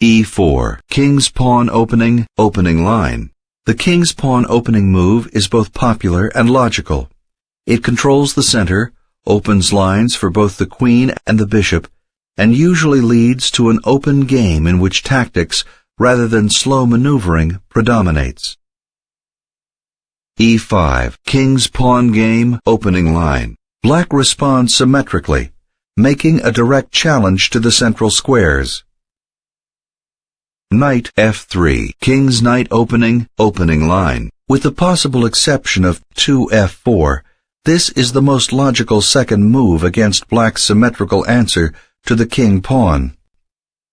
e4, king's pawn opening, opening line. The king's pawn opening move is both popular and logical. It controls the center, opens lines for both the queen and the bishop, and usually leads to an open game in which tactics, rather than slow maneuvering, predominates. e5, king's pawn game, opening line. Black responds symmetrically, making a direct challenge to the central squares. Knight f3, king's knight opening, opening line. With the possible exception of 2f4, this is the most logical second move against black's symmetrical answer to the king pawn.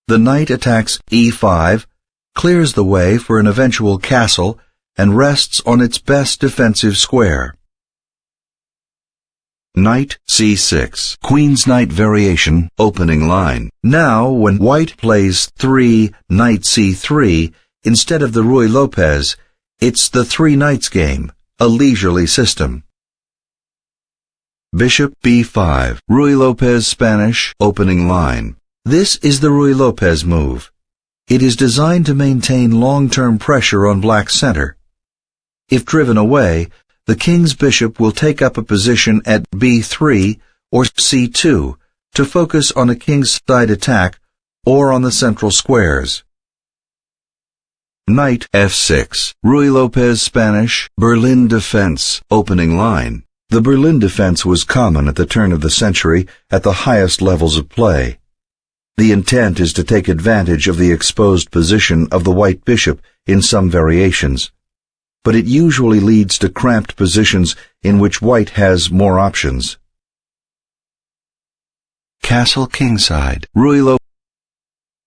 The knight attacks e5, clears the way for an eventual castle, and rests on its best defensive square. Knight c6, queen's knight variation, opening line. Now, when white plays 3 knight c3 instead of the Ruy Lopez, it's the three knights game, a leisurely system. Bishop b5, Ruy Lopez Spanish, opening line. This is the Ruy Lopez move. It is designed to maintain long-term pressure on black's center. If driven away, the king's bishop will take up a position at b3 or c2 to focus on a kingside attack or on the central squares. Knight f6, Ruy Lopez Spanish, Berlin defense, opening line. The Berlin defense was common at the turn of the century at the highest levels of play. The intent is to take advantage of the exposed position of the white bishop in some variations, but it usually leads to cramped positions in which white has more options. Castle kingside, Ruy Lopez.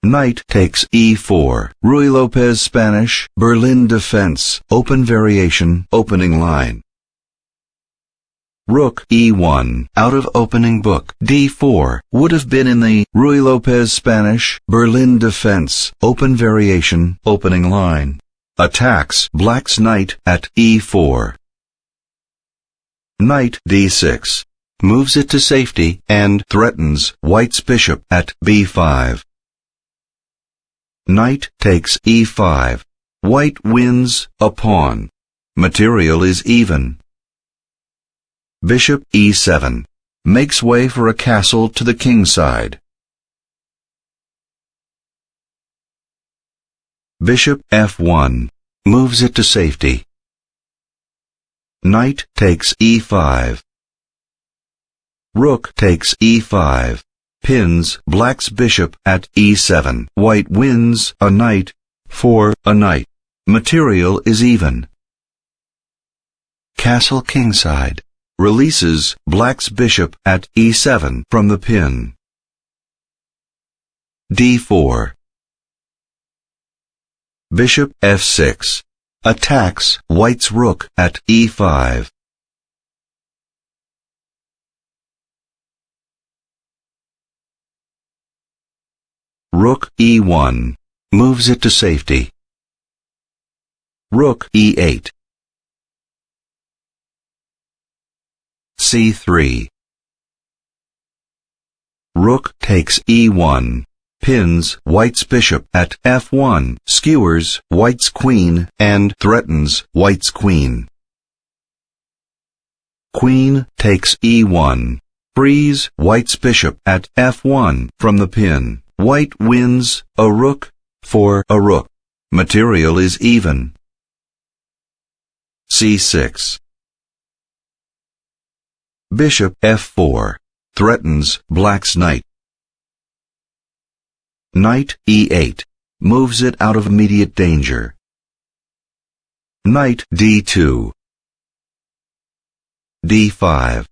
Knight takes e4, Ruy Lopez Spanish, Berlin defense, open variation, opening line. Rook e1, out of opening book. d4 would have been in the Ruy Lopez Spanish, Berlin defense, open variation, opening line. Attacks black's knight at e4. Knight d6, moves it to safety and threatens white's bishop at b5. Knight takes e5. White wins a pawn. Material is even. Bishop e7, makes way for a castle to the kingside. Bishop f1, moves it to safety. Knight takes e5. Rook takes e5, pins black's bishop at e7. White wins a knight for a knight. Material is even. Castle kingside, releases black's bishop at e7 from the pin. d4. Bishop f6, attacks white's rook at e5. Rook e1, moves it to safety. Rook e8. c3. Rook takes e1, pins white's bishop at f1, skewers white's queen, and threatens white's queen. Queen takes e1, frees white's bishop at f1 from the pin. White wins a rook for a rook. Material is even. c6. Bishop f4, threatens black's knight. Knight e8, moves it out of immediate danger. Knight d2. d5.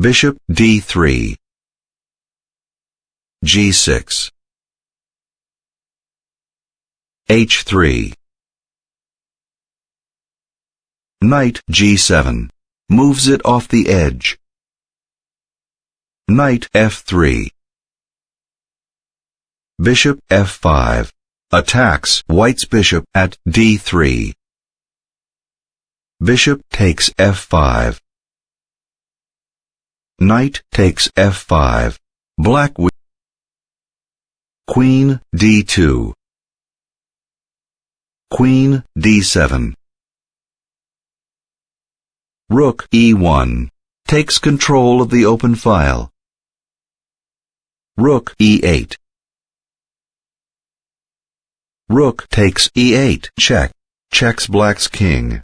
Bishop d3. g6. h3. Knight g7, moves it off the edge. Knight f3. Bishop f5, attacks white's bishop at d3. Bishop takes f5. Knight takes f5. Black Queen d2. Queen d7. Rook e1 takes control of the open file. Rook e8. Rook takes e8, check, checks black's king.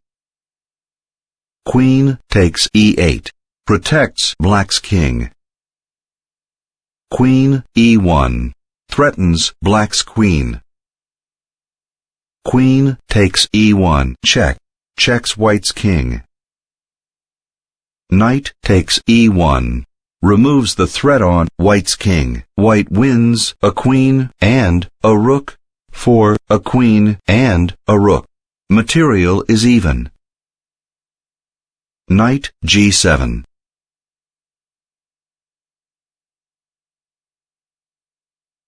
Queen takes e8, protects black's king. Queen e1 threatens black's queen. Queen takes e1, check, checks white's king. Knight takes e1, removes the threat on white's king. White wins a queen and a rook for a queen and a rook. Material is even. Knight g7.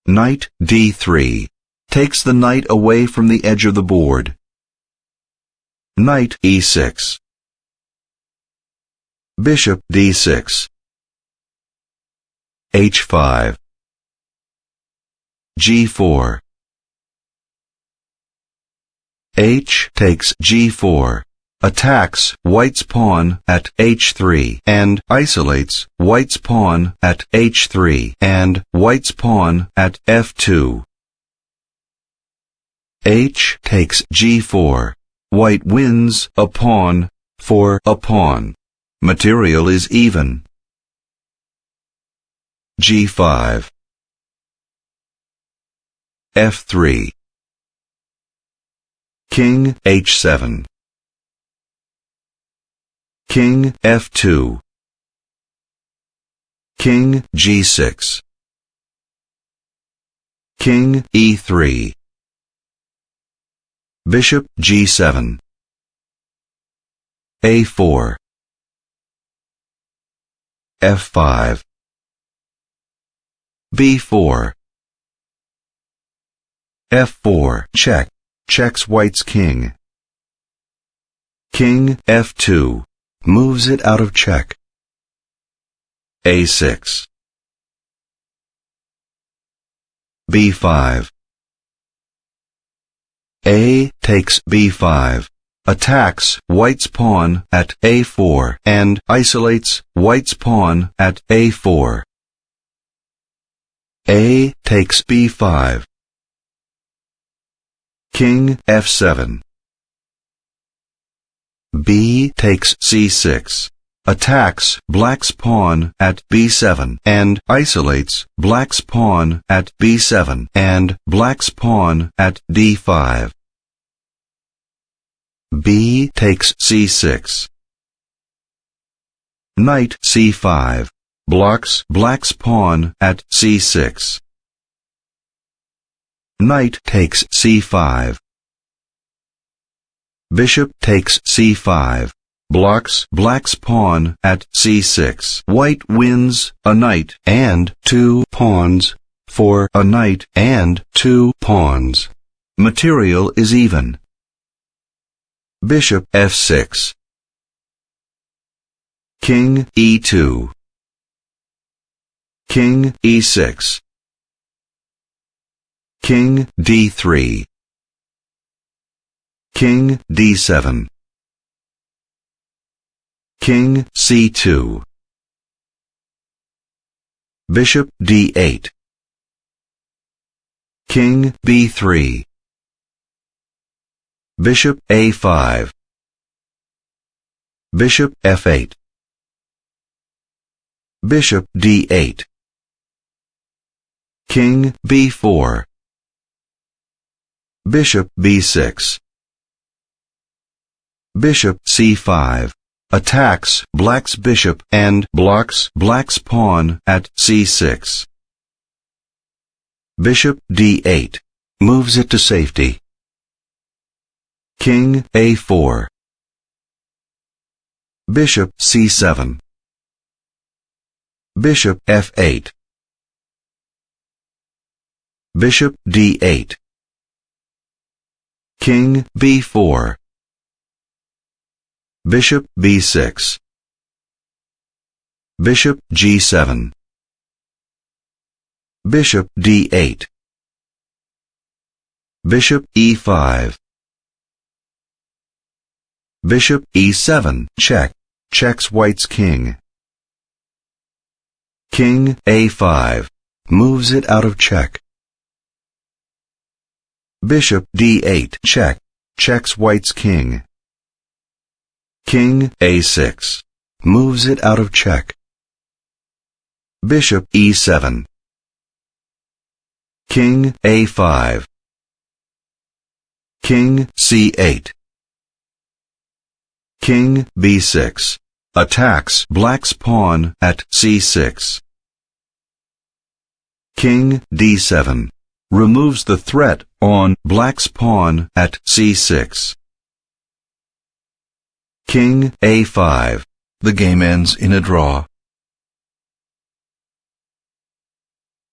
Knight d3 takes the knight away from the edge of the board. Knight e6. Bishop d6. h5. g4. H takes g4, attacks white's pawn at h3 and isolates white's pawn at h3 and white's pawn at f2. H takes g4. White wins a pawn for a pawn. Material is even. g5. f3. King h7. King f2. King g6. King e3. Bishop g7. a4. f5. b4. f4, check, checks white's king. King f2, moves it out of check. a6. b5. A takes b5, attacks white's pawn at a4 and isolates white's pawn at a4. A takes b5. King f7. B takes c6, attacks black's pawn at b7 and isolates black's pawn at b7 and black's pawn at d5. B takes c6. Knight c5, blocks black's pawn at c6. Knight takes c5. Bishop takes c5, blocks black's pawn at c6. White wins a knight and 2 pawns for a knight and 2 pawns. Material is even. Bishop f6. King e2. King e6. King d3. King d7. King c2. Bishop d8. King b3. Bishop a5. Bishop f8. Bishop d8. King b4. Bishop b6. Bishop c5, attacks black's bishop and blocks black's pawn at c6. Bishop d8, moves it to safety. King a4. Bishop c7. Bishop f8. Bishop d8. King b4. Bishop b6. Bishop g7. Bishop d8. Bishop e5. Bishop e7, check. Checks white's king. King a5, moves it out of check. Bishop d8, check. Checks white's king. King a6, moves it out of check. Bishop e7. King a5. King c8. King b6, attacks black's pawn at c6. King d7, removes the threat on black's pawn at c6. King a5, the game ends in a draw.